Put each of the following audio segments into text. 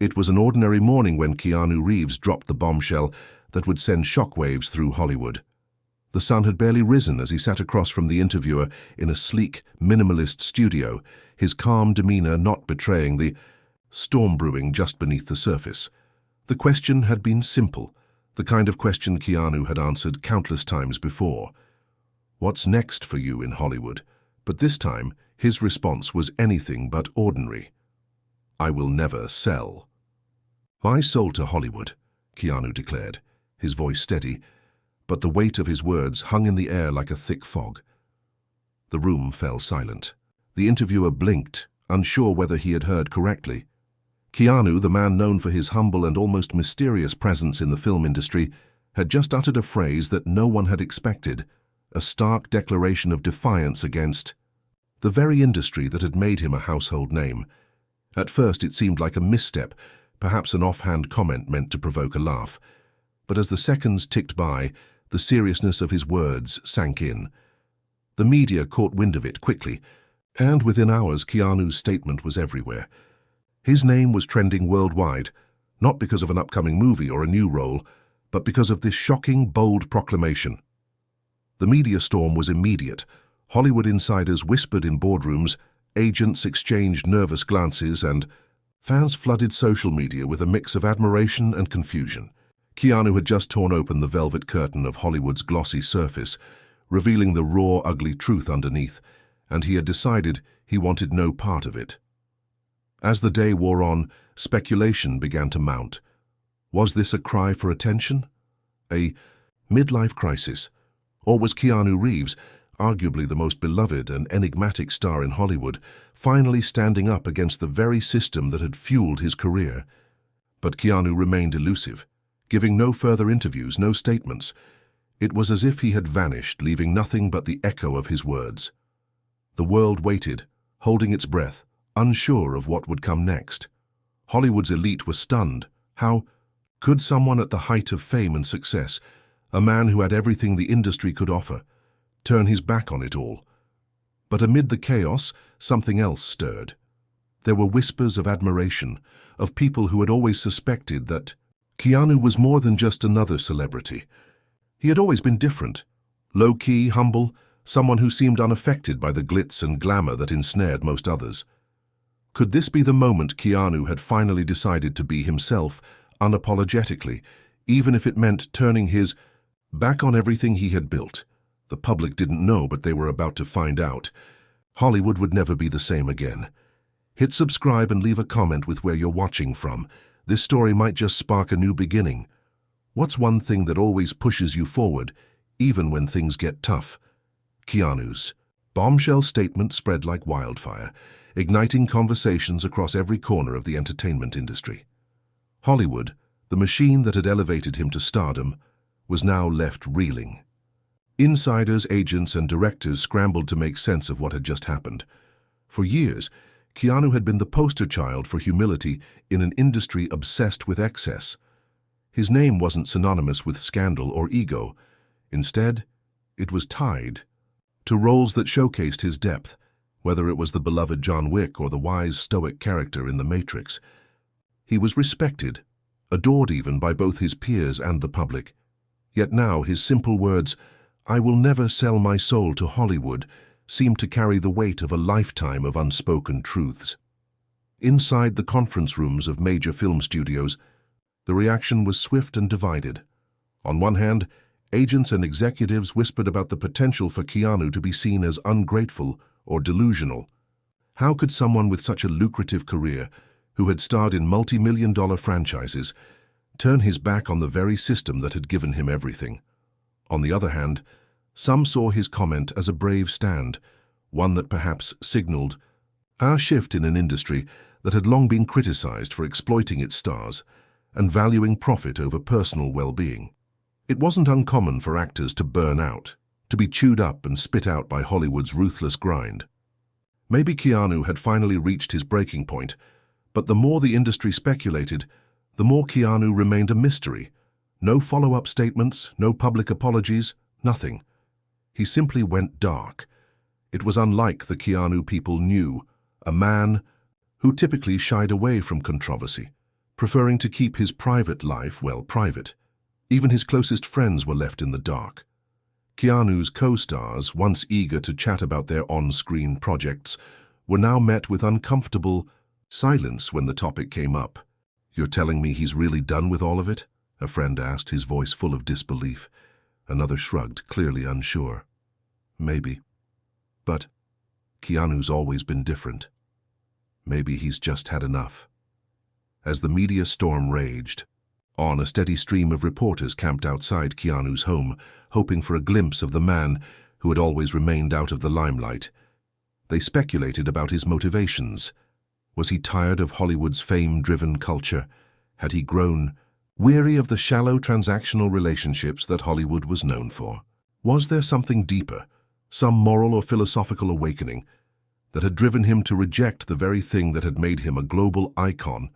It was an ordinary morning when Keanu Reeves dropped the bombshell that would send shockwaves through Hollywood. The sun had barely risen as he sat across from the interviewer in a sleek, minimalist studio, his calm demeanor not betraying the storm brewing just beneath the surface. The question had been simple, the kind of question Keanu had answered countless times before. What's next for you in Hollywood? But this time, his response was anything but ordinary. I will never sell my soul to Hollywood, Keanu declared, his voice steady, but the weight of his words hung in the air like a thick fog. The room fell silent. The interviewer blinked, unsure whether he had heard correctly. Keanu, the man known for his humble and almost mysterious presence in the film industry, had just uttered a phrase that no one had expected, a stark declaration of defiance against the very industry that had made him a household name. At first it seemed like a misstep, perhaps an offhand comment meant to provoke a laugh. But as the seconds ticked by, the seriousness of his words sank in. The media caught wind of it quickly, and within hours Keanu's statement was everywhere. His name was trending worldwide, not because of an upcoming movie or a new role, but because of this shocking, bold proclamation. The media storm was immediate. Hollywood insiders whispered in boardrooms, agents exchanged nervous glances, and fans flooded social media with a mix of admiration and confusion. Keanu had just torn open the velvet curtain of Hollywood's glossy surface, revealing the raw, ugly truth underneath, and he had decided he wanted no part of it. As the day wore on, speculation began to mount. Was this a cry for attention? A midlife crisis? Or was Keanu Reeves, arguably the most beloved and enigmatic star in Hollywood, finally standing up against the very system that had fueled his career? But Keanu remained elusive, giving no further interviews, no statements. It was as if he had vanished, leaving nothing but the echo of his words. The world waited, holding its breath, unsure of what would come next. Hollywood's elite was stunned. How could someone at the height of fame and success, a man who had everything the industry could offer, turn his back on it all? But amid the chaos, something else stirred. There were whispers of admiration, of people who had always suspected that Keanu was more than just another celebrity. He had always been different, low-key, humble, someone who seemed unaffected by the glitz and glamour that ensnared most others. Could this be the moment Keanu had finally decided to be himself, unapologetically, even if it meant turning his back on everything he had built? The public didn't know, but they were about to find out. Hollywood would never be the same again. Hit subscribe and leave a comment with where you're watching from. This story might just spark a new beginning. What's one thing that always pushes you forward, even when things get tough? Keanu's bombshell statement spread like wildfire, igniting conversations across every corner of the entertainment industry. Hollywood, the machine that had elevated him to stardom, was now left reeling. Insiders, agents, and directors scrambled to make sense of what had just happened. For years, Keanu had been the poster child for humility in an industry obsessed with excess. His name wasn't synonymous with scandal or ego. Instead, it was tied to roles that showcased his depth, whether it was the beloved John Wick or the wise, stoic character in The Matrix. He was respected, adored even by both his peers and the public. Yet now his simple words, "I will never sell my soul to Hollywood," seemed to carry the weight of a lifetime of unspoken truths. Inside the conference rooms of major film studios, the reaction was swift and divided. On one hand, agents and executives whispered about the potential for Keanu to be seen as ungrateful or delusional. How could someone with such a lucrative career, who had starred in multi-million-dollar franchises, turn his back on the very system that had given him everything? On the other hand, some saw his comment as a brave stand, one that perhaps signaled a shift in an industry that had long been criticized for exploiting its stars and valuing profit over personal well-being. It wasn't uncommon for actors to burn out, to be chewed up and spit out by Hollywood's ruthless grind. Maybe Keanu had finally reached his breaking point, but the more the industry speculated, the more Keanu remained a mystery. No follow-up statements, no public apologies, nothing. He simply went dark. It was unlike the Keanu people knew, a man who typically shied away from controversy, preferring to keep his private life, well, private. Even his closest friends were left in the dark. Keanu's co-stars, once eager to chat about their on-screen projects, were now met with uncomfortable silence when the topic came up. "You're telling me he's really done with all of it?" a friend asked, his voice full of disbelief. Another shrugged, clearly unsure. "Maybe. But Keanu's always been different. Maybe he's just had enough." As the media storm raged on, a steady stream of reporters camped outside Keanu's home, hoping for a glimpse of the man who had always remained out of the limelight. They speculated about his motivations. Was he tired of Hollywood's fame-driven culture? Had he grown weary of the shallow transactional relationships that Hollywood was known for? Was there something deeper, some moral or philosophical awakening, that had driven him to reject the very thing that had made him a global icon?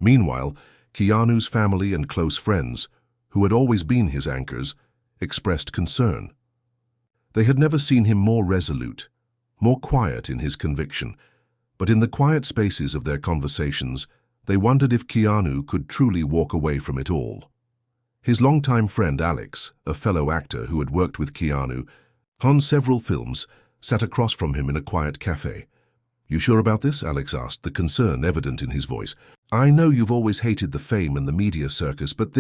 Meanwhile, Keanu's family and close friends, who had always been his anchors, expressed concern. They had never seen him more resolute, more quiet in his conviction, but in the quiet spaces of their conversations, they wondered if Keanu could truly walk away from it all. His longtime friend Alex, a fellow actor who had worked with Keanu on several films, sat across from him in a quiet cafe. "You sure about this?" Alex asked, the concern evident in his voice. "I know you've always hated the fame and the media circus, but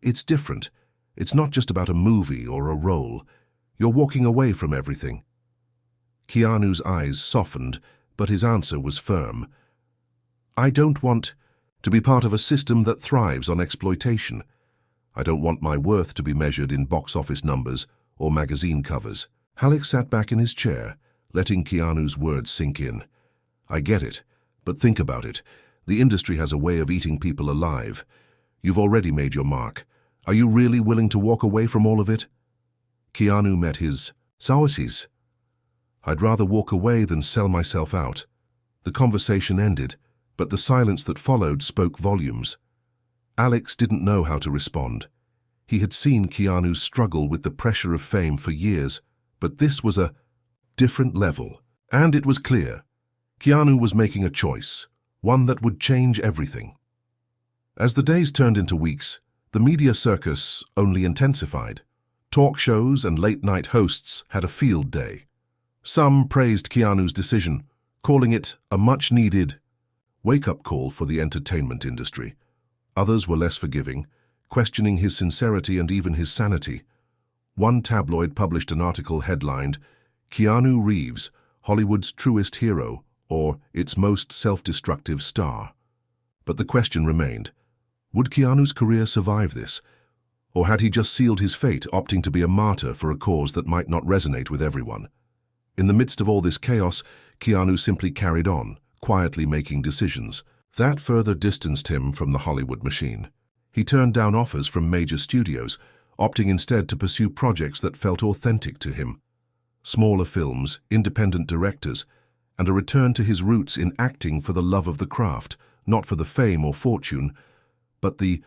it's different. It's not just about a movie or a role. You're walking away from everything." Keanu's eyes softened, but his answer was firm. "I don't want to be part of a system that thrives on exploitation. I don't want my worth to be measured in box office numbers or magazine covers." Alex sat back in his chair, letting Keanu's words sink in. "I get it, but think about it. The industry has a way of eating people alive. You've already made your mark. Are you really willing to walk away from all of it?" Keanu met his sources. "I'd rather walk away than sell myself out." The conversation ended, but the silence that followed spoke volumes. Alex didn't know how to respond. He had seen Keanu struggle with the pressure of fame for years, but this was a different level. And it was clear. Keanu was making a choice, one that would change everything. As the days turned into weeks, the media circus only intensified. Talk shows and late-night hosts had a field day. Some praised Keanu's decision, calling it a much-needed wake-up call for the entertainment industry. Others were less forgiving, questioning his sincerity and even his sanity. One tabloid published an article headlined, "Keanu Reeves, Hollywood's truest hero, or its most self-destructive star." But the question remained, would Keanu's career survive this? Or had he just sealed his fate, opting to be a martyr for a cause that might not resonate with everyone? In the midst of all this chaos, Keanu simply carried on, quietly making decisions. That further distanced him from the Hollywood machine. He turned down offers from major studios, opting instead to pursue projects that felt authentic to him. Smaller films, independent directors, and a return to his roots in acting for the love of the craft, not for the fame or fortune. But the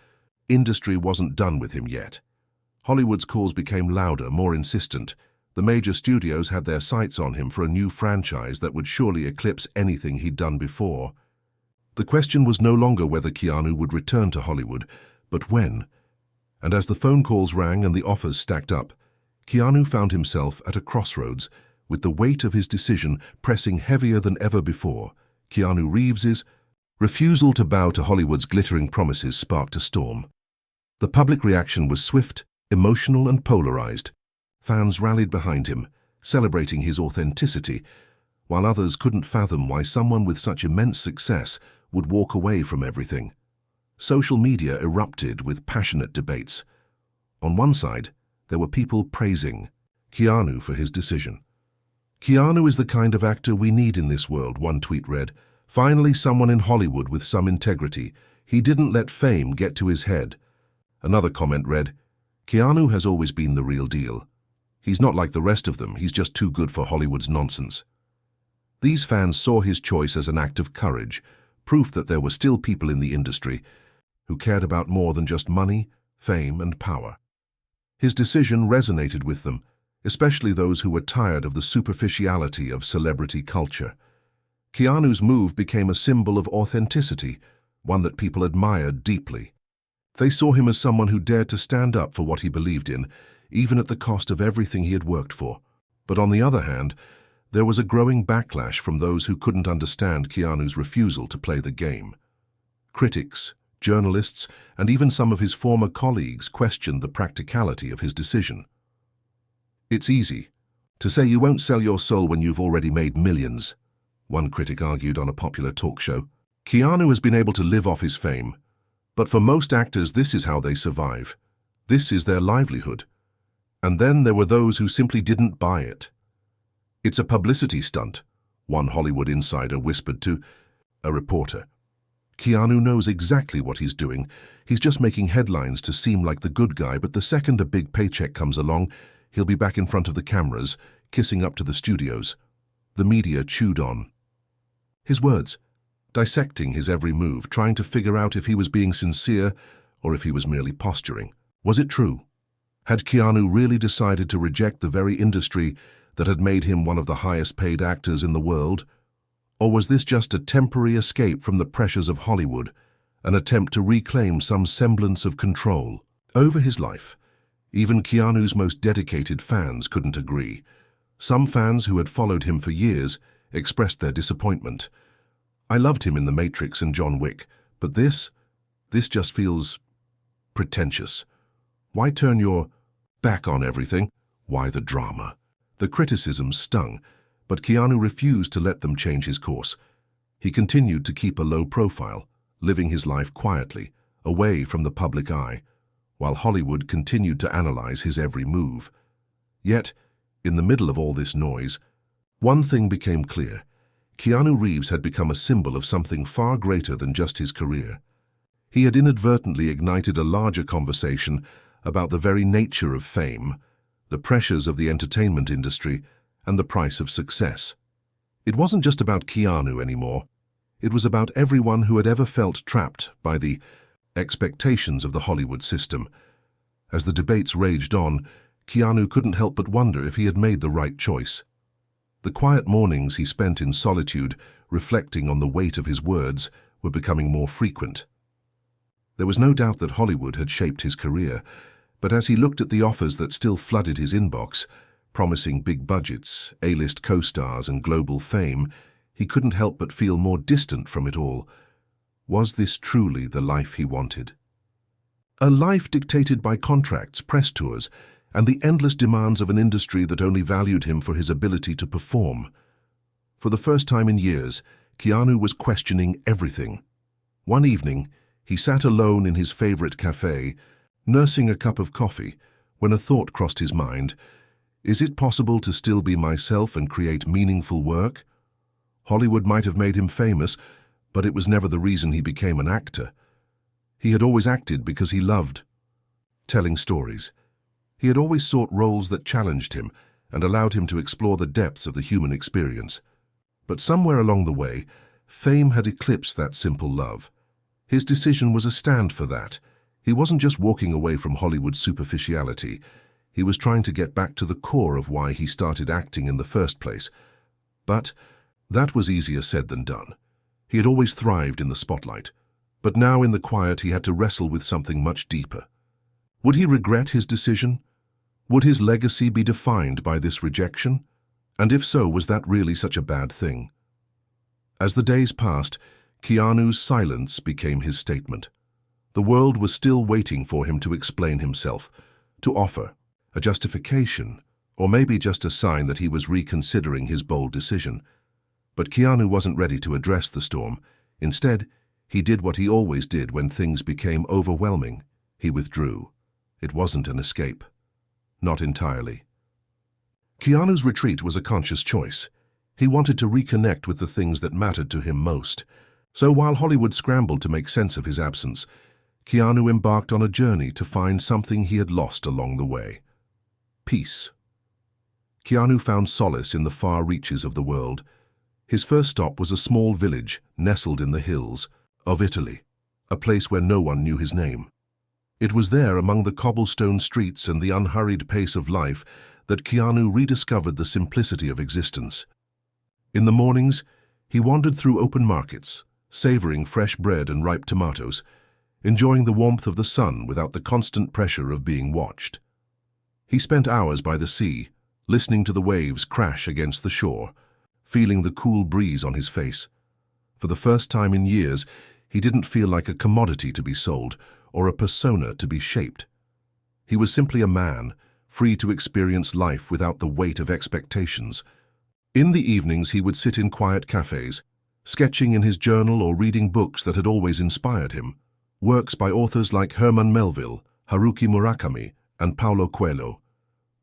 industry wasn't done with him yet. Hollywood's calls became louder, more insistent. The major studios had their sights on him for a new franchise that would surely eclipse anything he'd done before. The question was no longer whether Keanu would return to Hollywood, but when. And as the phone calls rang and the offers stacked up, Keanu found himself at a crossroads, with the weight of his decision pressing heavier than ever before. Keanu Reeves's refusal to bow to Hollywood's glittering promises sparked a storm. The public reaction was swift, emotional, and polarized. Fans rallied behind him, celebrating his authenticity, while others couldn't fathom why someone with such immense success would walk away from everything. Social media erupted with passionate debates. On one side, there were people praising Keanu for his decision. "Keanu is the kind of actor we need in this world," one tweet read. "Finally someone in Hollywood with some integrity. He didn't let fame get to his head." Another comment read, "Keanu has always been the real deal. He's not like the rest of them, he's just too good for Hollywood's nonsense." These fans saw his choice as an act of courage, proof that there were still people in the industry who cared about more than just money, fame, and power. His decision resonated with them, especially those who were tired of the superficiality of celebrity culture. Keanu's move became a symbol of authenticity, one that people admired deeply. They saw him as someone who dared to stand up for what he believed in, even at the cost of everything he had worked for. But on the other hand, there was a growing backlash from those who couldn't understand Keanu's refusal to play the game. Critics, journalists, and even some of his former colleagues questioned the practicality of his decision. "It's easy to say you won't sell your soul when you've already made millions," one critic argued on a popular talk show. Keanu has been able to live off his fame, but for most actors this is how they survive. This is their livelihood. And then there were those who simply didn't buy it. "It's a publicity stunt," one Hollywood insider whispered to a reporter. "Keanu knows exactly what he's doing. He's just making headlines to seem like the good guy, but the second a big paycheck comes along, he'll be back in front of the cameras, kissing up to the studios." The media chewed on his words, dissecting his every move, trying to figure out if he was being sincere or if he was merely posturing. Was it true? Had Keanu really decided to reject the very industry that had made him one of the highest-paid actors in the world? Or was this just a temporary escape from the pressures of Hollywood, an attempt to reclaim some semblance of control over his life? Even Keanu's most dedicated fans couldn't agree. Some fans who had followed him for years expressed their disappointment. "I loved him in The Matrix and John Wick, but this just feels pretentious. Why turn your back on everything? Why the drama?" The criticisms stung, but Keanu refused to let them change his course. He continued to keep a low profile, living his life quietly, away from the public eye, while Hollywood continued to analyze his every move. Yet, in the middle of all this noise, one thing became clear. Keanu Reeves had become a symbol of something far greater than just his career. He had inadvertently ignited a larger conversation about the very nature of fame, the pressures of the entertainment industry, and the price of success. It wasn't just about Keanu anymore. It was about everyone who had ever felt trapped by the expectations of the Hollywood system. As the debates raged on, Keanu couldn't help but wonder if he had made the right choice. The quiet mornings he spent in solitude, reflecting on the weight of his words, were becoming more frequent. There was no doubt that Hollywood had shaped his career, but as he looked at the offers that still flooded his inbox, promising big budgets, A-list co-stars, and global fame, he couldn't help but feel more distant from it all. Was this truly the life he wanted? A life dictated by contracts, press tours, and the endless demands of an industry that only valued him for his ability to perform. For the first time in years, Keanu was questioning everything. One evening, he sat alone in his favorite cafe, nursing a cup of coffee, when a thought crossed his mind. Is it possible to still be myself and create meaningful work? Hollywood might have made him famous, but it was never the reason he became an actor. He had always acted because he loved telling stories. He had always sought roles that challenged him and allowed him to explore the depths of the human experience. But somewhere along the way, fame had eclipsed that simple love. His decision was a stand for that. He wasn't just walking away from Hollywood's superficiality. He was trying to get back to the core of why he started acting in the first place. But that was easier said than done. He had always thrived in the spotlight, but now in the quiet he had to wrestle with something much deeper. Would he regret his decision? Would his legacy be defined by this rejection? And if so, was that really such a bad thing? As the days passed, Keanu's silence became his statement. The world was still waiting for him to explain himself, to offer a justification, or maybe just a sign that he was reconsidering his bold decision. But Keanu wasn't ready to address the storm. Instead, he did what he always did when things became overwhelming. He withdrew. It wasn't an escape. Not entirely. Keanu's retreat was a conscious choice. He wanted to reconnect with the things that mattered to him most. So while Hollywood scrambled to make sense of his absence, Keanu embarked on a journey to find something he had lost along the way. Peace. Keanu found solace in the far reaches of the world. His first stop was a small village nestled in the hills of Italy, a place where no one knew his name. It was there, among the cobblestone streets and the unhurried pace of life, that Keanu rediscovered the simplicity of existence. In the mornings, he wandered through open markets, savoring fresh bread and ripe tomatoes, enjoying the warmth of the sun without the constant pressure of being watched. He spent hours by the sea, listening to the waves crash against the shore, feeling the cool breeze on his face. For the first time in years, he didn't feel like a commodity to be sold or a persona to be shaped. He was simply a man, free to experience life without the weight of expectations. In the evenings, he would sit in quiet cafes, sketching in his journal or reading books that had always inspired him, works by authors like Herman Melville, Haruki Murakami, and Paulo Coelho.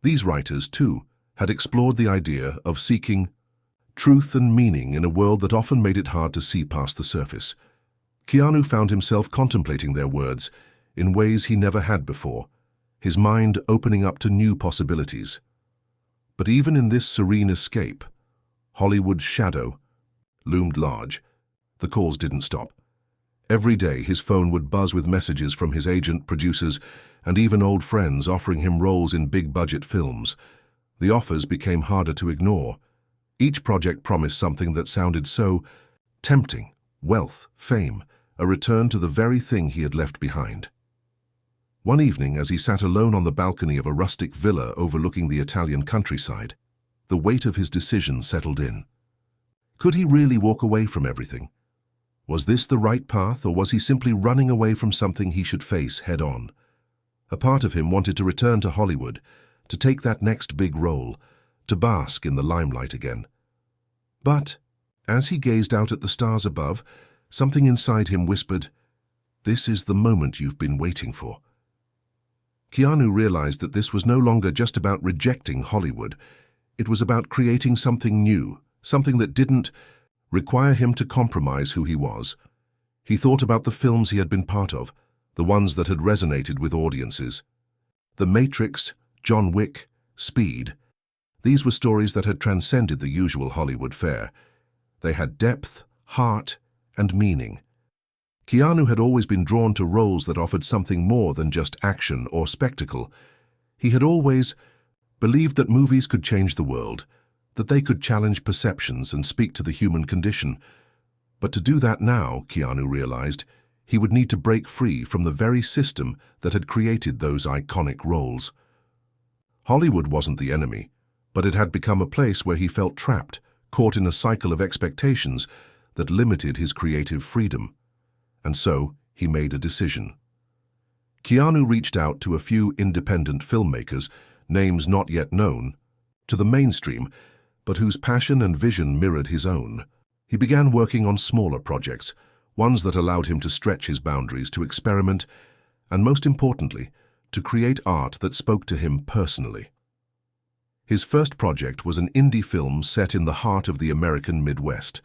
These writers, too, had explored the idea of seeking truth and meaning in a world that often made it hard to see past the surface. Keanu found himself contemplating their words in ways he never had before, his mind opening up to new possibilities. But even in this serene escape, Hollywood's shadow loomed large. The calls didn't stop. Every day his phone would buzz with messages from his agent, producers, and even old friends offering him roles in big-budget films. The offers became harder to ignore. Each project promised something that sounded so tempting: wealth, fame, a return to the very thing he had left behind. One evening, as he sat alone on the balcony of a rustic villa overlooking the Italian countryside, the weight of his decision settled in. Could he really walk away from everything? Was this the right path, or was he simply running away from something he should face head-on? A part of him wanted to return to Hollywood, to take that next big role, to bask in the limelight again. But, as he gazed out at the stars above, something inside him whispered, "This is the moment you've been waiting for." Keanu realized that this was no longer just about rejecting Hollywood. It was about creating something new, something that didn't require him to compromise who he was. He thought about the films he had been part of, the ones that had resonated with audiences. The Matrix, John Wick, Speed. These were stories that had transcended the usual Hollywood fare. They had depth, heart, and meaning. Keanu had always been drawn to roles that offered something more than just action or spectacle. He had always believed that movies could change the world, that they could challenge perceptions and speak to the human condition. But to do that now, Keanu realized, he would need to break free from the very system that had created those iconic roles. Hollywood wasn't the enemy, but it had become a place where he felt trapped, caught in a cycle of expectations that limited his creative freedom. And so, he made a decision. Keanu reached out to a few independent filmmakers, names not yet known, to the mainstream, but whose passion and vision mirrored his own. He began working on smaller projects, ones that allowed him to stretch his boundaries, to experiment, and most importantly, to create art that spoke to him personally. His first project was an indie film set in the heart of the American Midwest.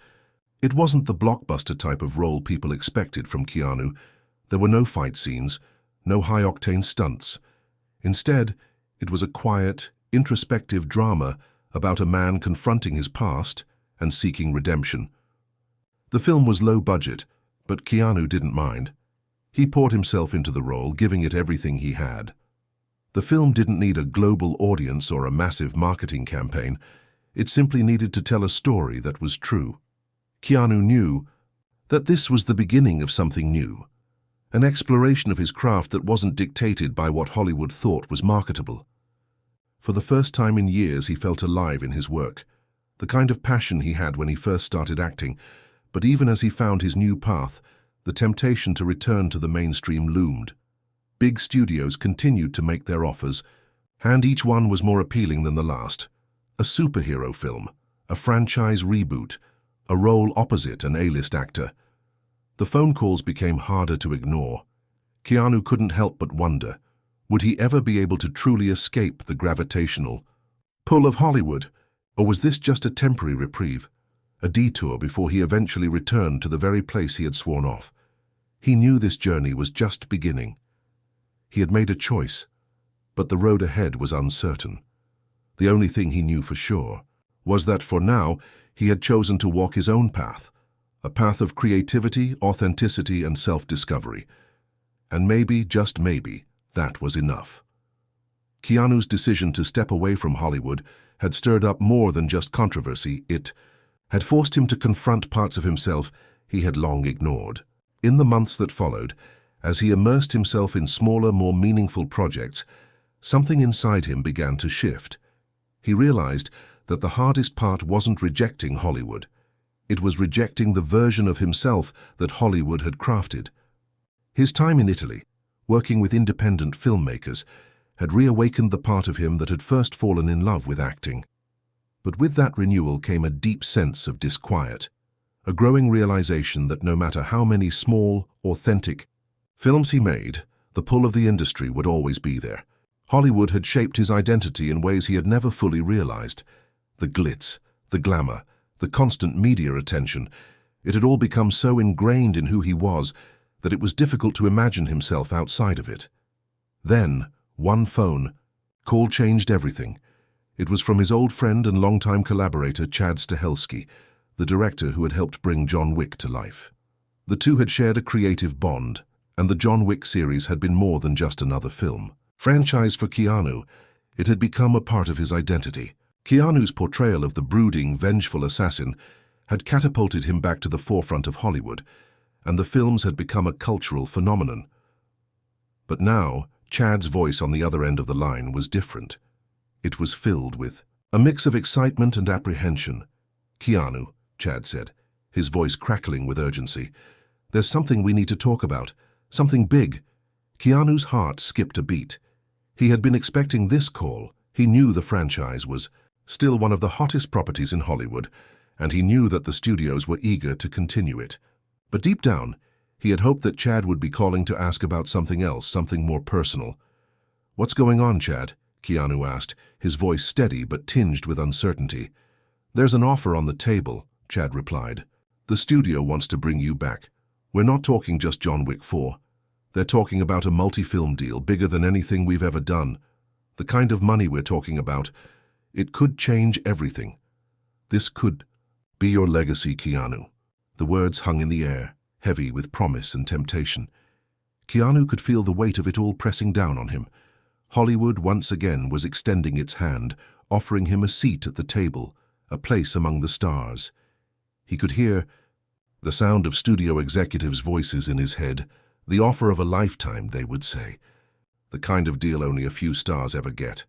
It wasn't the blockbuster type of role people expected from Keanu. There were no fight scenes, no high-octane stunts. Instead, it was a quiet, introspective drama about a man confronting his past and seeking redemption. The film was low budget, but Keanu didn't mind. He poured himself into the role, giving it everything he had. The film didn't need a global audience or a massive marketing campaign. It simply needed to tell a story that was true. Keanu knew that this was the beginning of something new, an exploration of his craft that wasn't dictated by what Hollywood thought was marketable. For the first time in years, he felt alive in his work, the kind of passion he had when he first started acting. But even as he found his new path, the temptation to return to the mainstream loomed. Big studios continued to make their offers, and each one was more appealing than the last. A superhero film, a franchise reboot, a role opposite an A-list actor. The phone calls became harder to ignore. Keanu couldn't help but wonder, would he ever be able to truly escape the gravitational pull of Hollywood, or was this just a temporary reprieve, a detour before he eventually returned to the very place he had sworn off? He knew this journey was just beginning. He had made a choice, but the road ahead was uncertain. The only thing he knew for sure was that for now, he had chosen to walk his own path, a path of creativity, authenticity, and self-discovery. And maybe, just maybe, that was enough. Keanu's decision to step away from Hollywood had stirred up more than just controversy. It had forced him to confront parts of himself he had long ignored. In the months that followed, as he immersed himself in smaller, more meaningful projects, something inside him began to shift. He realized that the hardest part wasn't rejecting Hollywood. It was rejecting the version of himself that Hollywood had crafted. His time in Italy, working with independent filmmakers, had reawakened the part of him that had first fallen in love with acting. But with that renewal came a deep sense of disquiet, a growing realization that no matter how many small, authentic films he made, the pull of the industry would always be there. Hollywood had shaped his identity in ways he had never fully realized. The glitz, the glamour, the constant media attention, it had all become so ingrained in who he was that it was difficult to imagine himself outside of it. Then, one phone call changed everything. It was from his old friend and longtime collaborator Chad Stahelski, the director who had helped bring John Wick to life. The two had shared a creative bond, and the John Wick series had been more than just another film. Franchise for Keanu, it had become a part of his identity. Keanu's portrayal of the brooding, vengeful assassin had catapulted him back to the forefront of Hollywood, and the films had become a cultural phenomenon. But now, Chad's voice on the other end of the line was different. It was filled with a mix of excitement and apprehension. "Keanu," Chad said, his voice crackling with urgency, "there's something we need to talk about, something big." Keanu's heart skipped a beat. He had been expecting this call. He knew the franchise was still one of the hottest properties in Hollywood, and he knew that the studios were eager to continue it. But deep down, he had hoped that Chad would be calling to ask about something else, something more personal. "What's going on, Chad?" Keanu asked, his voice steady but tinged with uncertainty. "There's an offer on the table," Chad replied. "The studio wants to bring you back. We're not talking just John Wick 4. They're talking about a multi-film deal bigger than anything we've ever done. The kind of money we're talking about, it could change everything. This could be your legacy, Keanu." The words hung in the air, heavy with promise and temptation. Keanu could feel the weight of it all pressing down on him. Hollywood once again was extending its hand, offering him a seat at the table, a place among the stars. He could hear the sound of studio executives' voices in his head, the offer of a lifetime, they would say, the kind of deal only a few stars ever get.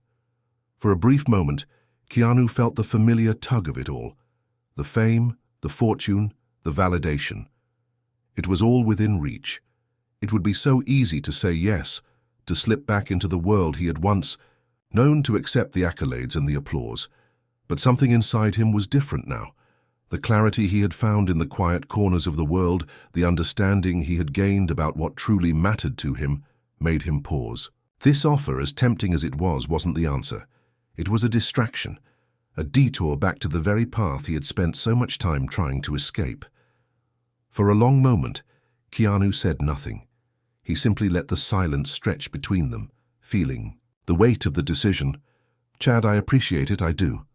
For a brief moment, Keanu felt the familiar tug of it all, the fame, the fortune, the validation. It was all within reach. It would be so easy to say yes, to slip back into the world he had once known, to accept the accolades and the applause. But something inside him was different now. The clarity he had found in the quiet corners of the world, the understanding he had gained about what truly mattered to him, made him pause. This offer, as tempting as it was, wasn't the answer. It was a distraction, a detour back to the very path he had spent so much time trying to escape. For a long moment, Keanu said nothing. He simply let the silence stretch between them, feeling the weight of the decision. "Chad, I appreciate it, I do,"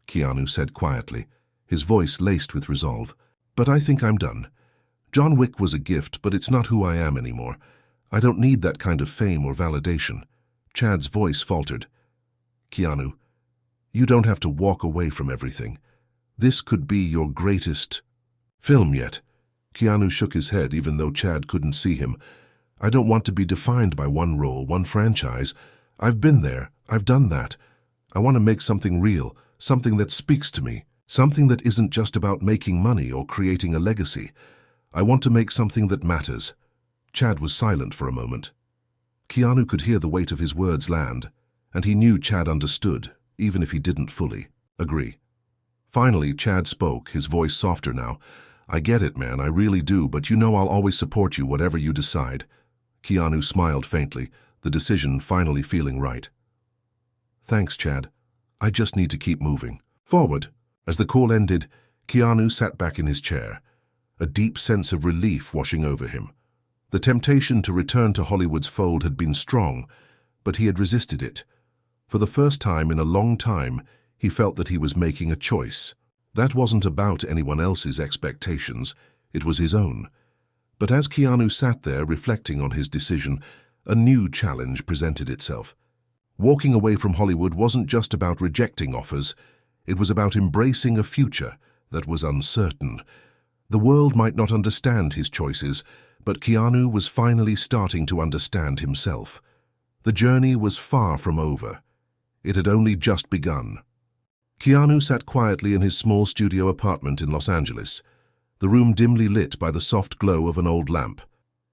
Keanu said quietly, his voice laced with resolve. "But I think I'm done. John Wick was a gift, but it's not who I am anymore. I don't need that kind of fame or validation." Chad's voice faltered. "Keanu, you don't have to walk away from everything. This could be your greatest film yet." Keanu shook his head, even though Chad couldn't see him. "I don't want to be defined by one role, one franchise. I've been there. I've done that. I want to make something real, something that speaks to me, something that isn't just about making money or creating a legacy. I want to make something that matters." Chad was silent for a moment. Keanu could hear the weight of his words land, and he knew Chad understood, even if he didn't fully agree. Finally, Chad spoke, his voice softer now. "I get it, man, I really do, but you know I'll always support you, whatever you decide." Keanu smiled faintly, the decision finally feeling right. "Thanks, Chad. I just need to keep moving forward." As the call ended, Keanu sat back in his chair, a deep sense of relief washing over him. The temptation to return to Hollywood's fold had been strong, but he had resisted it. For the first time in a long time, he felt that he was making a choice. That wasn't about anyone else's expectations, it was his own. But as Keanu sat there reflecting on his decision, a new challenge presented itself. Walking away from Hollywood wasn't just about rejecting offers, it was about embracing a future that was uncertain, The world might not understand his choices, but Keanu was finally starting to understand himself. The journey was far from over. It had only just begun. Keanu sat quietly in his small studio apartment in Los Angeles, the room dimly lit by the soft glow of an old lamp.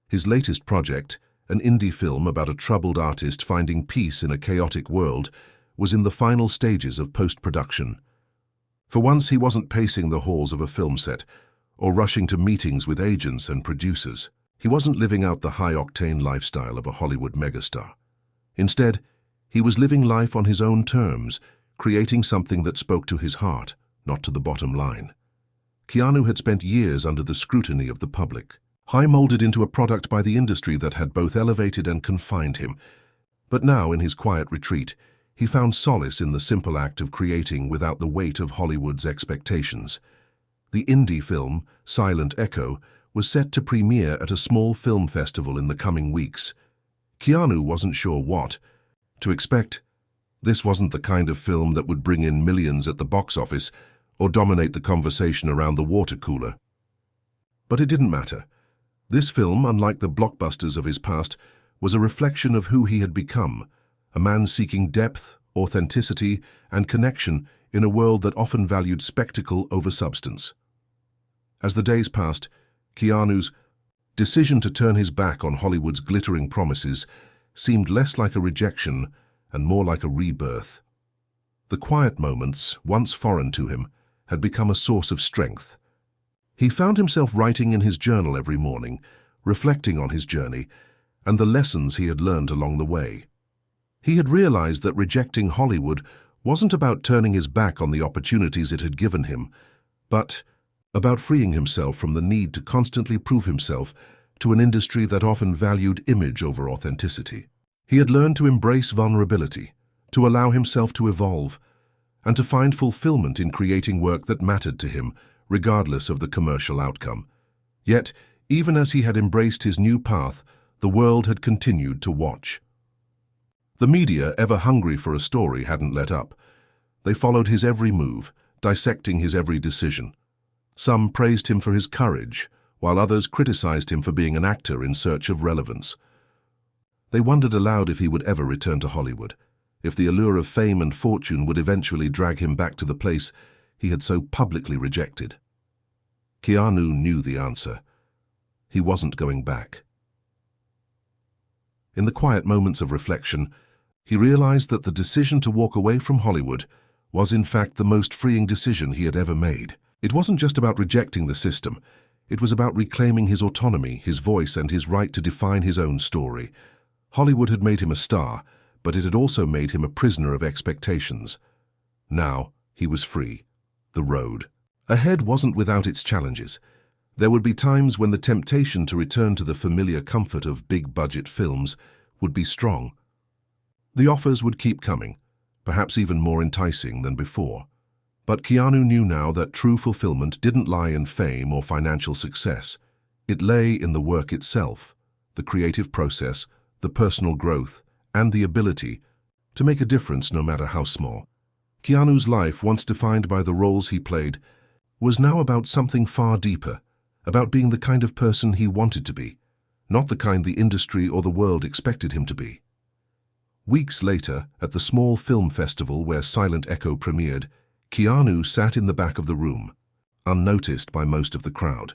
His latest project, an indie film about a troubled artist finding peace in a chaotic world, was in the final stages of post-production. For once, he wasn't pacing the halls of a film set or rushing to meetings with agents and producers. He wasn't living out the high-octane lifestyle of a Hollywood megastar. Instead, he was living life on his own terms, creating something that spoke to his heart, not to the bottom line. Keanu had spent years under the scrutiny of the public, high-molded into a product by the industry that had both elevated and confined him. But now, in his quiet retreat, he found solace in the simple act of creating without the weight of Hollywood's expectations. The indie film, Silent Echo, was set to premiere at a small film festival in the coming weeks. Keanu wasn't sure what to expect. This wasn't the kind of film that would bring in millions at the box office or dominate the conversation around the water cooler. But it didn't matter. This film, unlike the blockbusters of his past, was a reflection of who he had become, a man seeking depth, authenticity, and connection in a world that often valued spectacle over substance. As the days passed, Keanu's decision to turn his back on Hollywood's glittering promises seemed less like a rejection and more like a rebirth. The quiet moments, once foreign to him, had become a source of strength. He found himself writing in his journal every morning, reflecting on his journey and the lessons he had learned along the way. He had realized that rejecting Hollywood wasn't about turning his back on the opportunities it had given him, but about freeing himself from the need to constantly prove himself to an industry that often valued image over authenticity. He had learned to embrace vulnerability, to allow himself to evolve, and to find fulfillment in creating work that mattered to him, regardless of the commercial outcome. Yet, even as he had embraced his new path, the world had continued to watch. The media, ever hungry for a story, hadn't let up. They followed his every move, dissecting his every decision. Some praised him for his courage, while others criticized him for being an actor in search of relevance. They wondered aloud if he would ever return to Hollywood, if the allure of fame and fortune would eventually drag him back to the place he had so publicly rejected. Keanu knew the answer. He wasn't going back. In the quiet moments of reflection, he realized that the decision to walk away from Hollywood was in fact the most freeing decision he had ever made. It wasn't just about rejecting the system. It was about reclaiming his autonomy, his voice, and his right to define his own story. Hollywood had made him a star, but it had also made him a prisoner of expectations. Now, he was free. The road ahead wasn't without its challenges. There would be times when the temptation to return to the familiar comfort of big-budget films would be strong. The offers would keep coming, perhaps even more enticing than before. But Keanu knew now that true fulfillment didn't lie in fame or financial success. It lay in the work itself, the creative process, the personal growth, and the ability to make a difference no matter how small. Keanu's life, once defined by the roles he played, was now about something far deeper, about being the kind of person he wanted to be, not the kind the industry or the world expected him to be. Weeks later, at the small film festival where Silent Echo premiered, Keanu sat in the back of the room, unnoticed by most of the crowd.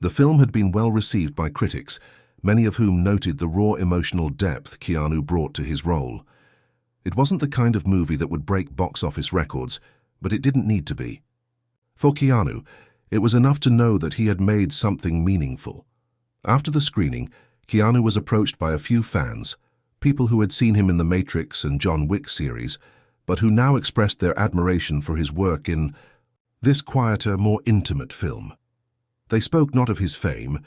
The film had been well received by critics, many of whom noted the raw emotional depth Keanu brought to his role. It wasn't the kind of movie that would break box office records, but it didn't need to be. For Keanu, it was enough to know that he had made something meaningful. After the screening, Keanu was approached by a few fans, people who had seen him in the Matrix and John Wick series, but who now expressed their admiration for his work in this quieter, more intimate film. They spoke not of his fame,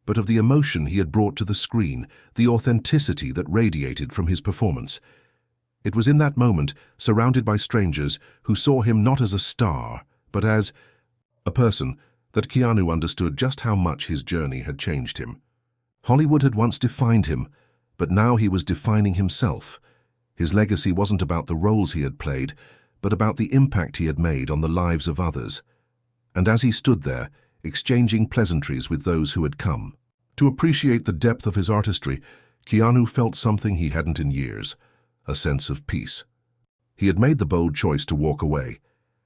but of the emotion he had brought to the screen, the authenticity that radiated from his performance. It was in that moment, surrounded by strangers who saw him not as a star, but as a person, that Keanu understood just how much his journey had changed him. Hollywood had once defined him, but now he was defining himself. His legacy wasn't about the roles he had played, but about the impact he had made on the lives of others. And as he stood there, exchanging pleasantries with those who had come. To appreciate the depth of his artistry, Keanu felt something he hadn't in years, a sense of peace. He had made the bold choice to walk away,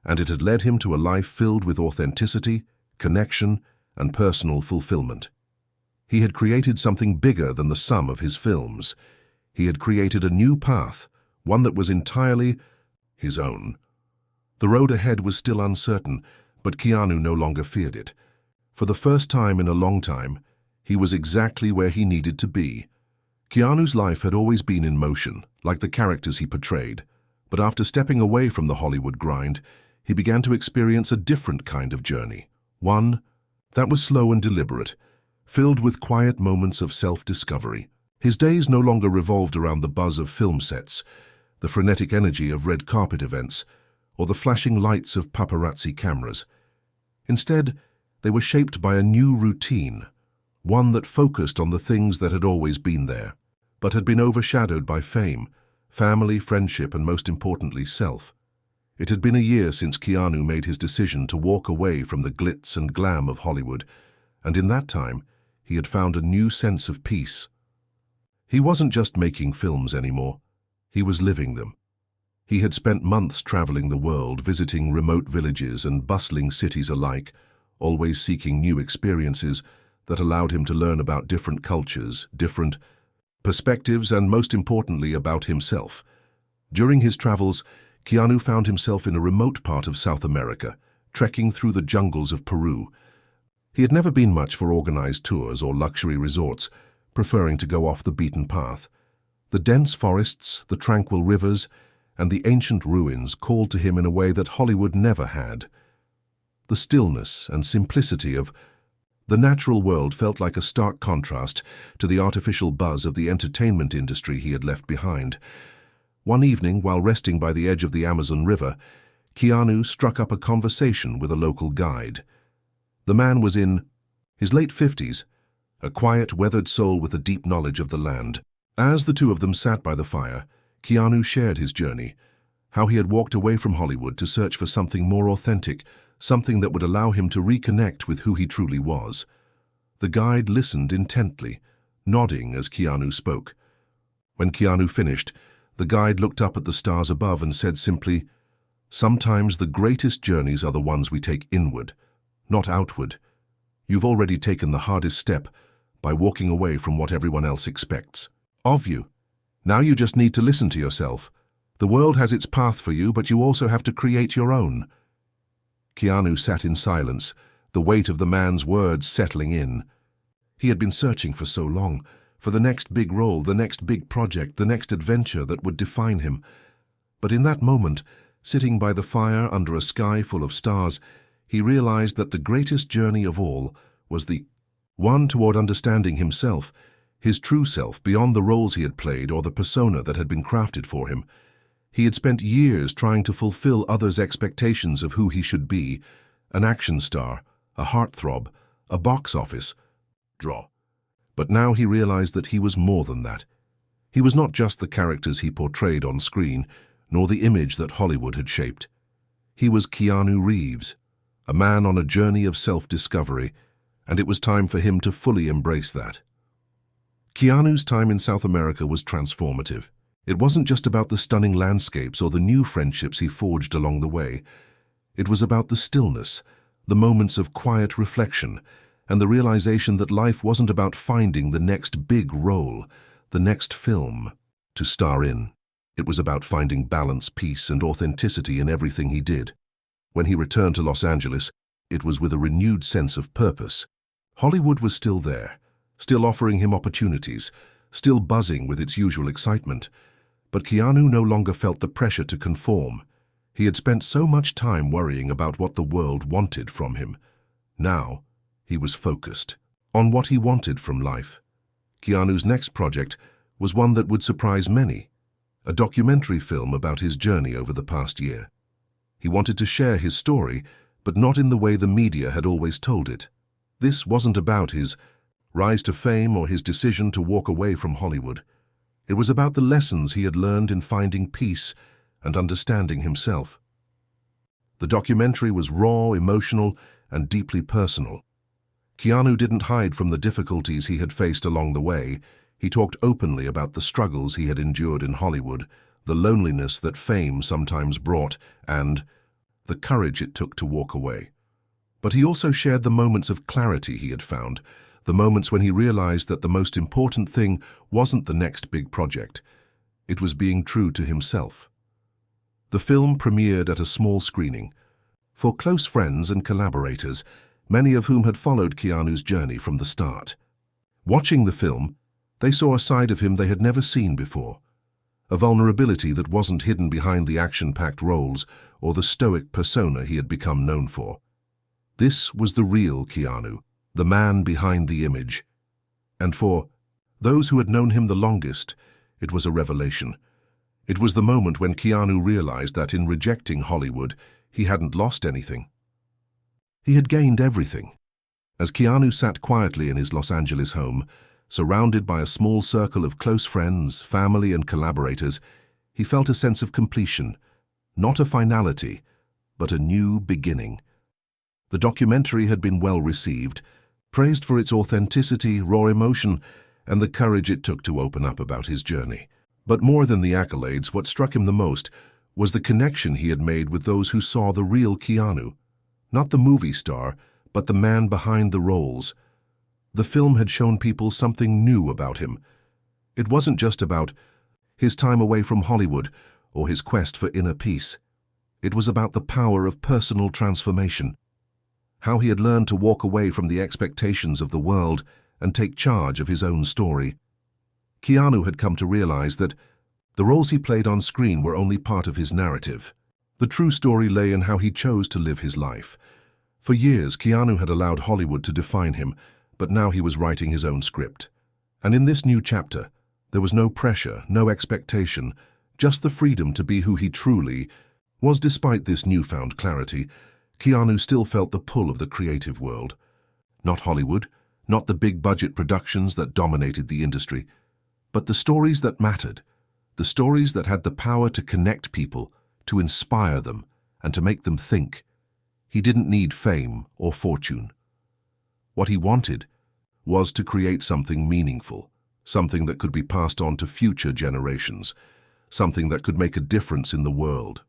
and it had led him to a life filled with authenticity, connection, and personal fulfillment. He had created something bigger than the sum of his films. He had created a new path, one that was entirely his own. The road ahead was still uncertain, but Keanu no longer feared it. For the first time in a long time, he was exactly where he needed to be. Keanu's life had always been in motion, like the characters he portrayed, but after stepping away from the Hollywood grind, he began to experience a different kind of journey, one that was slow and deliberate, filled with quiet moments of self-discovery. His days no longer revolved around the buzz of film sets, the frenetic energy of red carpet events, or the flashing lights of paparazzi cameras. Instead, they were shaped by a new routine, one that focused on the things that had always been there, but had been overshadowed by fame, family, friendship, and most importantly, self. It had been a year since Keanu made his decision to walk away from the glitz and glam of Hollywood, and in that time, he had found a new sense of peace. He wasn't just making films anymore, he was living them. He had spent months traveling the world, visiting remote villages and bustling cities alike, always seeking new experiences that allowed him to learn about different cultures, different perspectives, and most importantly, about himself. During his travels, Keanu found himself in a remote part of South America, trekking through the jungles of Peru. He had never been much for organized tours or luxury resorts, preferring to go off the beaten path. The dense forests, the tranquil rivers, and the ancient ruins called to him in a way that Hollywood never had. The stillness and simplicity of the natural world felt like a stark contrast to the artificial buzz of the entertainment industry he had left behind. One evening, while resting by the edge of the Amazon River, Keanu struck up a conversation with a local guide. The man was in his late 50s, a quiet, weathered soul with a deep knowledge of the land. As the two of them sat by the fire, Keanu shared his journey, how he had walked away from Hollywood to search for something more authentic, something that would allow him to reconnect with who he truly was. The guide listened intently, nodding as Keanu spoke. When Keanu finished, the guide looked up at the stars above and said simply, "Sometimes the greatest journeys are the ones we take inward, not outward. You've already taken the hardest step by walking away from what everyone else expects of you. Now you just need to listen to yourself. The world has its path for you, but you also have to create your own." Keanu sat in silence, the weight of the man's words settling in. He had been searching for so long, for the next big role, the next big project, the next adventure that would define him. But in that moment, sitting by the fire under a sky full of stars, he realized that the greatest journey of all was the one toward understanding himself, his true self, beyond the roles he had played or the persona that had been crafted for him. He had spent years trying to fulfill others' expectations of who he should be, an action star, a heartthrob, a box office draw. But now he realized that he was more than that. He was not just the characters he portrayed on screen, nor the image that Hollywood had shaped. He was Keanu Reeves, a man on a journey of self-discovery, and it was time for him to fully embrace that. Keanu's time in South America was transformative. It wasn't just about the stunning landscapes or the new friendships he forged along the way. It was about the stillness, the moments of quiet reflection, and the realization that life wasn't about finding the next big role, the next film to star in. It was about finding balance, peace, and authenticity in everything he did. When he returned to Los Angeles, it was with a renewed sense of purpose. Hollywood was still there, still offering him opportunities, still buzzing with its usual excitement. But Keanu no longer felt the pressure to conform. He had spent so much time worrying about what the world wanted from him. Now, he was focused on what he wanted from life. Keanu's next project was one that would surprise many, a documentary film about his journey over the past year. He wanted to share his story, but not in the way the media had always told it. This wasn't about his rise to fame or his decision to walk away from Hollywood. It was about the lessons he had learned in finding peace and understanding himself. The documentary was raw, emotional, and deeply personal. Keanu didn't hide from the difficulties he had faced along the way. He talked openly about the struggles he had endured in Hollywood, the loneliness that fame sometimes brought, and the courage it took to walk away. But he also shared the moments of clarity he had found, the moments when he realized that the most important thing wasn't the next big project. It was being true to himself. The film premiered at a small screening for close friends and collaborators, many of whom had followed Keanu's journey from the start. Watching the film, they saw a side of him they had never seen before, a vulnerability that wasn't hidden behind the action-packed roles or the stoic persona he had become known for. This was the real Keanu, the man behind the image. And for those who had known him the longest, it was a revelation. It was the moment when Keanu realized that in rejecting Hollywood, he hadn't lost anything. He had gained everything. As Keanu sat quietly in his Los Angeles home, surrounded by a small circle of close friends, family, and collaborators, he felt a sense of completion, not a finality, but a new beginning. The documentary had been well received, praised for its authenticity, raw emotion, and the courage it took to open up about his journey. But more than the accolades, what struck him the most was the connection he had made with those who saw the real Keanu, not the movie star, but the man behind the roles. The film had shown people something new about him. It wasn't just about his time away from Hollywood or his quest for inner peace. It was about the power of personal transformation, how he had learned to walk away from the expectations of the world and take charge of his own story. Keanu had come to realize that the roles he played on screen were only part of his narrative. The true story lay in how he chose to live his life. For years, Keanu had allowed Hollywood to define him, but now he was writing his own script. And in this new chapter, there was no pressure, no expectation, just the freedom to be who he truly was. Despite this newfound clarity, Keanu still felt the pull of the creative world. Not Hollywood, not the big-budget productions that dominated the industry, but the stories that mattered, the stories that had the power to connect people, to inspire them, and to make them think. He didn't need fame or fortune. What he wanted was to create something meaningful, something that could be passed on to future generations, something that could make a difference in the world.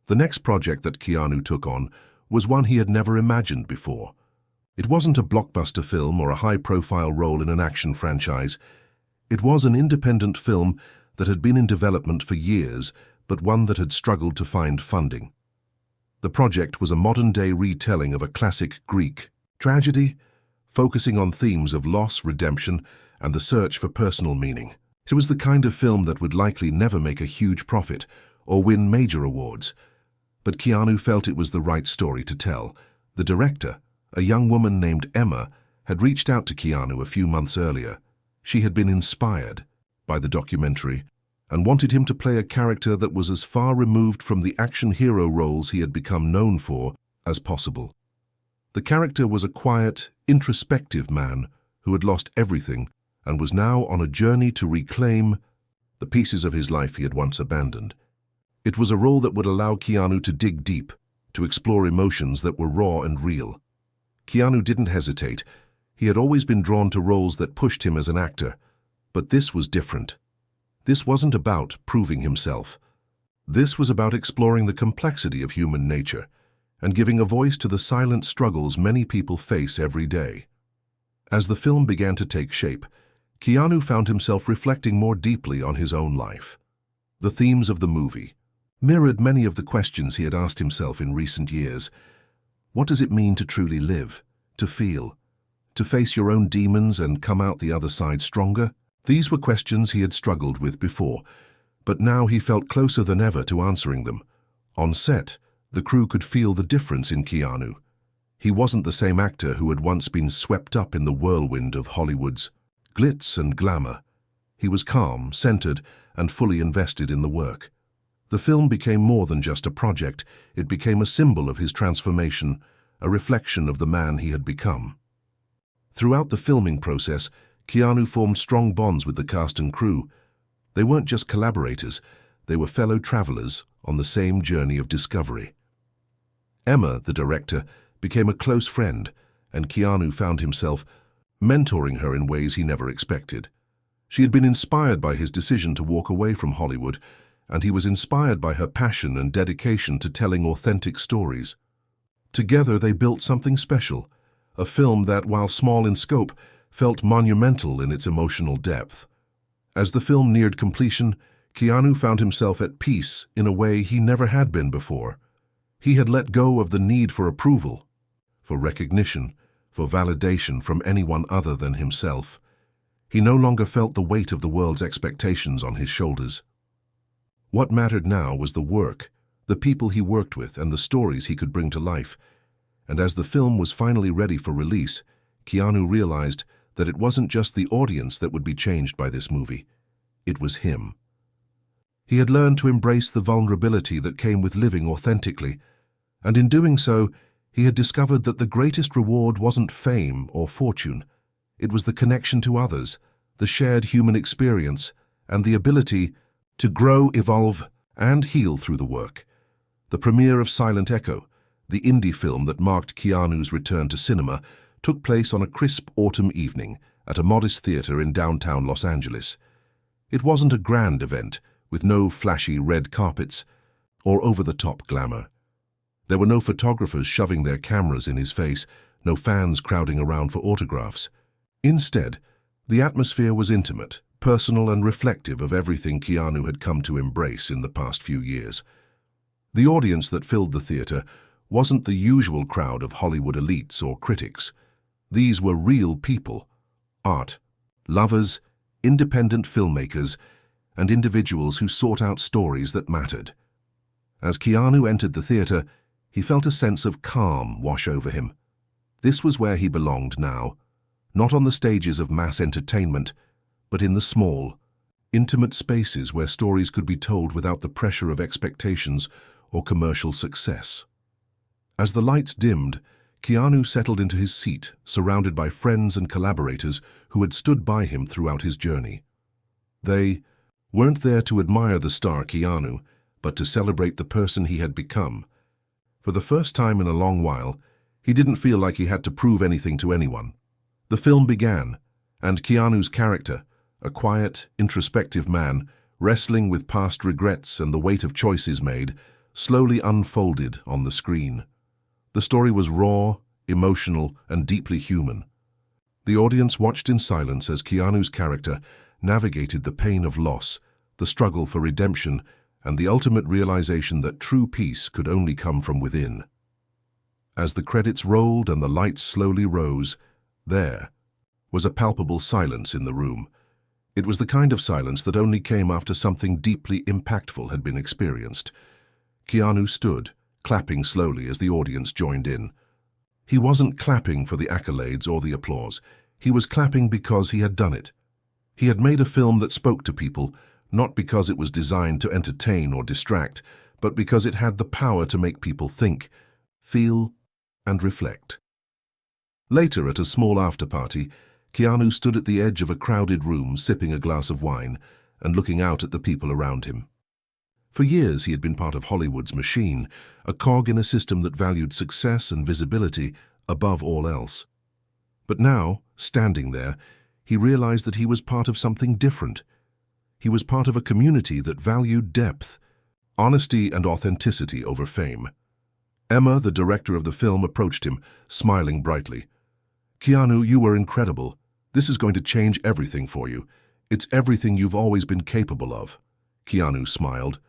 The next project that Keanu took on was one he had never imagined before. It wasn't a blockbuster film or a high-profile role in an action franchise. It was an independent film that had been in development for years, but one that had struggled to find funding. The project was a modern-day retelling of a classic Greek tragedy, focusing on themes of loss, redemption, and the search for personal meaning. It was the kind of film that would likely never make a huge profit or win major awards, but Keanu felt it was the right story to tell. The director, a young woman named Emma, had reached out to Keanu a few months earlier. She had been inspired by the documentary and wanted him to play a character that was as far removed from the action hero roles he had become known for as possible. The character was a quiet, introspective man who had lost everything and was now on a journey to reclaim the pieces of his life he had once abandoned. It was a role that would allow Keanu to dig deep, to explore emotions that were raw and real. Keanu didn't hesitate. He had always been drawn to roles that pushed him as an actor, but this was different. This wasn't about proving himself. This was about exploring the complexity of human nature and giving a voice to the silent struggles many people face every day. As the film began to take shape, Keanu found himself reflecting more deeply on his own life. The themes of the movie mirrored many of the questions he had asked himself in recent years. What does it mean to truly live, to feel, to face your own demons and come out the other side stronger? These were questions he had struggled with before, but now he felt closer than ever to answering them. On set, the crew could feel the difference in Keanu. He wasn't the same actor who had once been swept up in the whirlwind of Hollywood's glitz and glamour. He was calm, centered, and fully invested in the work. The film became more than just a project. It became a symbol of his transformation, a reflection of the man he had become. Throughout the filming process, Keanu formed strong bonds with the cast and crew. They weren't just collaborators, they were fellow travelers on the same journey of discovery. Emma, the director, became a close friend, and Keanu found himself mentoring her in ways he never expected. She had been inspired by his decision to walk away from Hollywood, and he was inspired by her passion and dedication to telling authentic stories. Together they built something special, a film that, while small in scope, felt monumental in its emotional depth. As the film neared completion, Keanu found himself at peace in a way he never had been before. He had let go of the need for approval, for recognition, for validation from anyone other than himself. He no longer felt the weight of the world's expectations on his shoulders. What mattered now was the work, the people he worked with, and the stories he could bring to life. And as the film was finally ready for release, Keanu realized that it wasn't just the audience that would be changed by this movie. It was him. He had learned to embrace the vulnerability that came with living authentically, and in doing so, he had discovered that the greatest reward wasn't fame or fortune. It was the connection to others, the shared human experience, and the ability to grow, evolve, and heal through the work. The premiere of Silent Echo, the indie film that marked Keanu's return to cinema, took place on a crisp autumn evening at a modest theater in downtown Los Angeles. It wasn't a grand event, with no flashy red carpets or over-the-top glamour. There were no photographers shoving their cameras in his face, no fans crowding around for autographs. Instead, the atmosphere was intimate, personal, and reflective of everything Keanu had come to embrace in the past few years. The audience that filled the theater wasn't the usual crowd of Hollywood elites or critics. These were real people, art lovers, independent filmmakers, and individuals who sought out stories that mattered. As Keanu entered the theater, he felt a sense of calm wash over him. This was where he belonged now, not on the stages of mass entertainment, but in the small, intimate spaces where stories could be told without the pressure of expectations or commercial success. As the lights dimmed, Keanu settled into his seat, surrounded by friends and collaborators who had stood by him throughout his journey. They weren't there to admire the star Keanu, but to celebrate the person he had become. For the first time in a long while, he didn't feel like he had to prove anything to anyone. The film began, and Keanu's character, a quiet, introspective man, wrestling with past regrets and the weight of choices made, slowly unfolded on the screen. The story was raw, emotional, and deeply human. The audience watched in silence as Keanu's character navigated the pain of loss, the struggle for redemption, and the ultimate realization that true peace could only come from within. As the credits rolled and the lights slowly rose, there was a palpable silence in the room. It was the kind of silence that only came after something deeply impactful had been experienced. Keanu stood, clapping slowly as the audience joined in. He wasn't clapping for the accolades or the applause. He was clapping because he had done it. He had made a film that spoke to people, not because it was designed to entertain or distract, but because it had the power to make people think, feel, and reflect. Later, at a small after-party, Keanu stood at the edge of a crowded room sipping a glass of wine and looking out at the people around him. For years he had been part of Hollywood's machine, a cog in a system that valued success and visibility above all else. But now, standing there, he realized that he was part of something different. He was part of a community that valued depth, honesty and authenticity over fame. Emma, the director of the film, approached him, smiling brightly. "Keanu, you were incredible. This is going to change everything for you. It's everything you've always been capable of." Keanu smiled,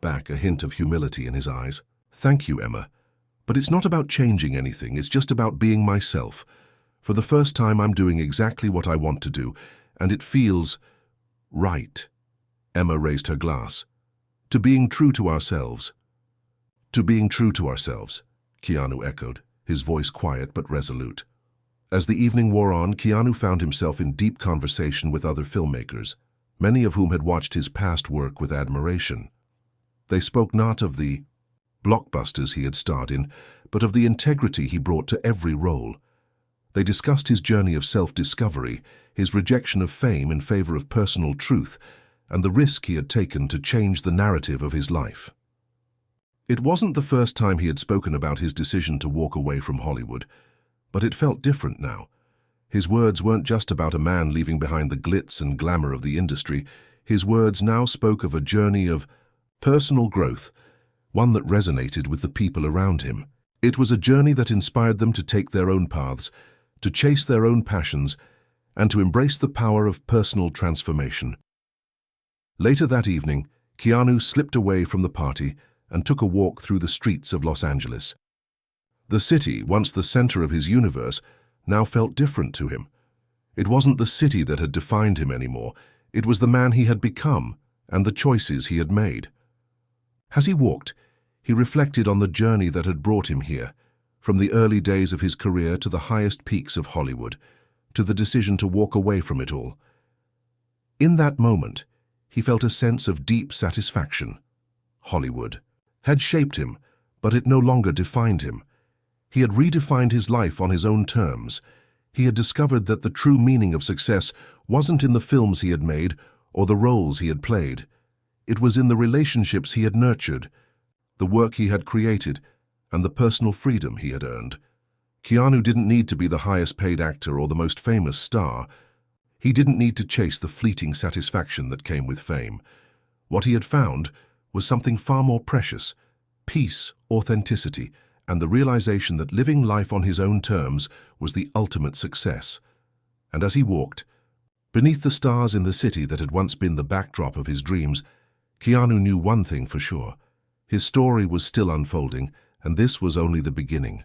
back a hint of humility in his eyes. "Thank you, Emma. But it's not about changing anything, it's just about being myself. For the first time, I'm doing exactly what I want to do, and it feels right." Emma raised her glass. "To being true to ourselves." "To being true to ourselves," Keanu echoed, his voice quiet but resolute. As the evening wore on, Keanu found himself in deep conversation with other filmmakers, many of whom had watched his past work with admiration. They spoke not of the blockbusters he had starred in, but of the integrity he brought to every role. They discussed his journey of self-discovery, his rejection of fame in favor of personal truth, and the risk he had taken to change the narrative of his life. It wasn't the first time he had spoken about his decision to walk away from Hollywood. But it felt different now. His words weren't just about a man leaving behind the glitz and glamour of the industry. His words now spoke of a journey of personal growth, one that resonated with the people around him. It was a journey that inspired them to take their own paths, to chase their own passions, and to embrace the power of personal transformation. Later that evening, Keanu slipped away from the party and took a walk through the streets of Los Angeles. The city, once the center of his universe, now felt different to him. It wasn't the city that had defined him anymore. It was the man he had become and the choices he had made. As he walked, he reflected on the journey that had brought him here, from the early days of his career to the highest peaks of Hollywood, to the decision to walk away from it all. In that moment, he felt a sense of deep satisfaction. Hollywood had shaped him, but it no longer defined him. He had redefined his life on his own terms. He had discovered that the true meaning of success wasn't in the films he had made or the roles he had played. It was in the relationships he had nurtured, the work he had created, and the personal freedom he had earned. Keanu didn't need to be the highest-paid actor or the most famous star. He didn't need to chase the fleeting satisfaction that came with fame. What he had found was something far more precious: peace, authenticity, and the realization that living life on his own terms was the ultimate success. And as he walked, beneath the stars in the city that had once been the backdrop of his dreams, Keanu knew one thing for sure. His story was still unfolding, and this was only the beginning.